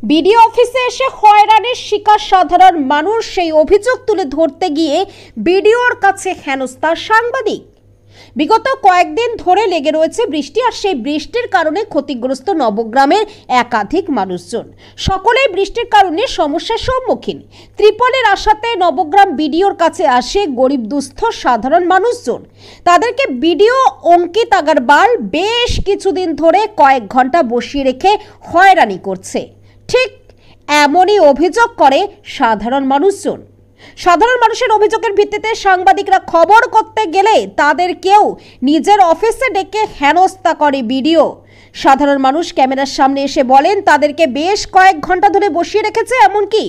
BDO অফিসে এসে হয়রানির শিকার সাধারণ মানুষ, সেই অভিযোগ তুলে ধরতে গিয়ে বিডিওর কাছে হেনস্থা সাংবাদিক। বিগত কয়েকদিন ধরে লেগে রয়েছে বৃষ্টি, আর সেই বৃষ্টির কারণে ক্ষতিগ্রস্ত নবগ্রামের একাধিক মানুষজন। সকলেই বৃষ্টির কারণে সমস্যার সম্মুখীন। ত্রিপলের আশাতে নবগ্রাম বিডিওর কাছে আসে গরিব দুস্থ সাধারণ মানুষজন। তাদেরকে বিডিও অঙ্কিত আগরওয়াল বেশ কিছুদিন ধরে কয়েক ঘন্টা বসিয়ে রেখে হয়রানি করছে। ঠিক এমনই অভিযোগ করে সাধারণ মানুষজন। সাধারণ মানুষের অভিযোগের ভিত্তিতে সাংবাদিকরা খবর করতে গেলে তাদেরকেও নিজের অফিসে ডেকে হেনস্থা করে বিডিও। সাধারণ মানুষ ক্যামেরার সামনে এসে বলেন তাদেরকে বেশ কয়েক ঘন্টা ধরে বসিয়ে রেখেছে, এমনকি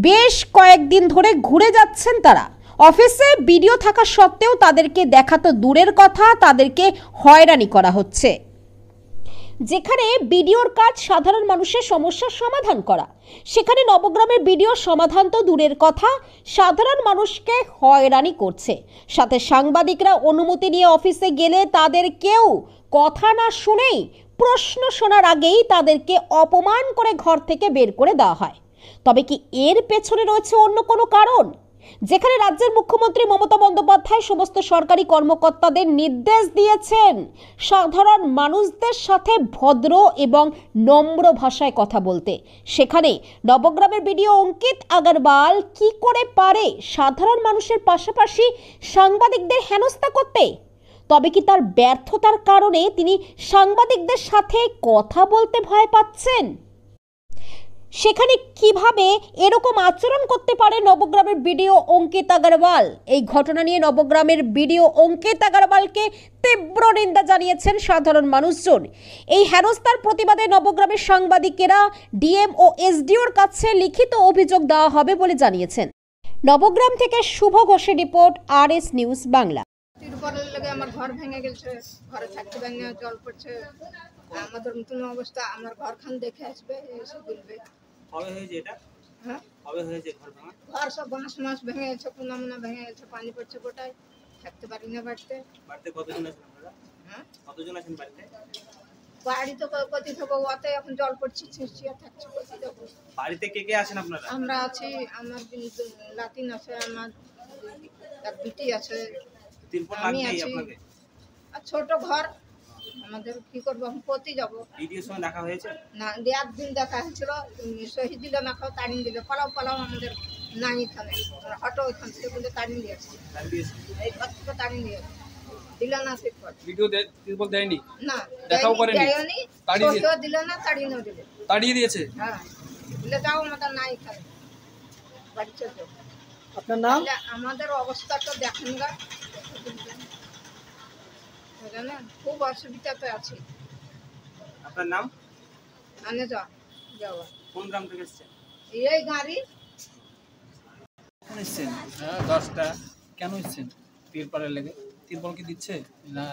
বেশ কয়েকদিন ধরে ঘুরে যাচ্ছেন তারা। অফিসে বিডিও থাকা সত্ত্বেও তাদেরকে দেখা তো দূরের কথা, তাদেরকে হয়রানি করা হচ্ছে। যেখানে বিডিওর কাজ সাধারণ মানুষের সমস্যার সমাধান করা, সেখানে নবগ্রামের বিডিও সমাধান তো দূরের কথা, সাধারণ মানুষকে হয়রানি করছে। সাথে সাংবাদিকরা অনুমতি নিয়ে অফিসে গেলে তাদেরকেও কথা না শুনেই, প্রশ্ন শোনার আগেই তাদেরকে অপমান করে ঘর থেকে বের করে দেওয়া হয়। তবে কি এর পেছনে রয়েছে অন্য কোনো কারণ? যেখানে রাজ্যের মুখ্যমন্ত্রী মমতা বন্দ্যোপাধ্যায় সমস্ত সরকারি কর্মকর্তাদের নির্দেশ দিয়েছেন সাধারণ মানুষদের সাথে ভদ্র এবং নম্র ভাষায় কথা বলতে, সেখানে নবগ্রামের বিডিও অঙ্কিত আগরওয়াল কি করে পারে সাধারণ মানুষের পাশাপাশি সাংবাদিকদের হেনস্থা করতে? তবে কি তার ব্যর্থতার কারণে তিনি সাংবাদিকদের সাথে কথা বলতে ভয় পাচ্ছেন? সেখানে কিভাবে এরকম আচরণ করতে পারে নবগ্রামের বিডিও অঙ্কিত আগরওয়াল? এই ঘটনা নিয়ে নবগ্রামের বিডিও অঙ্কিত আগরওয়ালকে তীব্র নিন্দা জানিয়েছেন সাধারণ মানুষজন। এই হেনস্থার প্রতিবাদে নবগ্রামের সাংবাদিকেরা ডিএম ও এসডিওর কাছে লিখিত অভিযোগ দেওয়া হবে বলে জানিয়েছেন। নবগ্রাম থেকে শুভ ঘোষের রিপোর্ট, RS নিউজ বাংলা। আমার ঘর ভেঙে গেছে, ঘরে থাকতে ভেঙে জল পড়ছে, আমাদের নতুন অবস্থা। আমার ঘরখান দেখে আসবে, এসে বলবে কবে হয়েছে এটা। হ্যাঁ, কবে হয়েছে ঘর ভাঙা? ঘর সব বাঁশ মাস ভেঙে গেছে, কোনা ভেঙে গেছে, পানি পড়ছে গোটায়, থাকতে পারি না বাড়িতে। বাড়িতে কতজন আছেন আপনারা? হ্যাঁ, কতজন আছেন বাড়িতে? বাড়ি তো কতি থাকবো, অতে এখন জল পড়ছে, ছিঁচিয়ে থাকছে, কতি থাকবো। বাড়িতে কে কে আছেন আপনারা? আমরা আছি, আমার লাতিন আছে, আমার এক বিটি আছে, আমি আছি। আর ছোট ঘর আমাদের, কি করবো, আমি কোথায় যাবো? ভিডিওর সঙ্গে দেখা হয়েছে না, একদিন দেখা হয়েছিল, শহীদ দিল না, খাও তাড়িয়ে দিল, পালাও আমাদের নাই এখানে, অটো ওইখান থেকে বলে তাড়িয়ে দিয়েছে, এই ঘর থেকে তাড়িয়ে দিয়েছে, দিল না। ঠিক ভিডিও দেয়নি, না দেখাও করেনি, তাড়িয়ে দিল না, তাড়িয়ে না দিল, তাড়িয়ে দিয়েছে। হ্যাঁ, বলে যাও আমাদের নাই এখানে, বাড়ি চলে। আপনার নাম? আমাদের অবস্থা তো দেখেন গা, জানেন খুব অসুবিধাতে আছি। আপনার নাম? আনে যাওয়া। কোন গ্রাম থেকে এসেছেন? এই গাড়ি এসছেন 10টা। কেন এসছেন? তিরপলের লেগে। তিরপল কি দিচ্ছে না?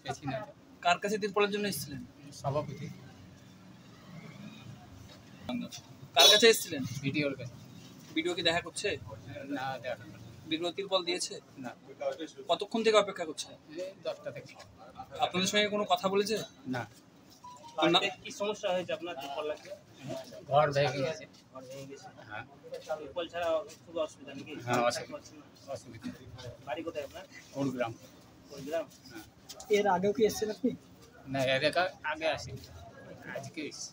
বেশি না। কার কাছে তিরপলের জন্য এসেছিলেন? সভাপতি। কার কাছে এসেছিলেন? ভিডিওর কাছে। ভিডিও কি দেখা করছে? না, দেখা করছে। ভিডিও তিরপল দিয়েছে? না। কতক্ষণ থেকে অপেক্ষা করছে? 10টা থেকে। আপনাদের সঙ্গে কোনো কথা বলেছে? না। কি সমস্যা হয়েছে আপনার? তিরপল লাগবে? ঘর ভেঙে গেছে। ঘর ভেঙে গেছে। হ্যাঁ। তিরপল ছাড়া খুব অসুবিধা নাকি? হ্যাঁ, অসুবিধা। বাড়ি কোথায় আপনার? ওরগ্রাম। ওরগ্রাম? হ্যাঁ। এর আগেও কি এসেছেন আপনি? না, এর আগে আসি, আজকে এসেছি।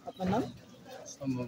আপনার নাম? সম্ভব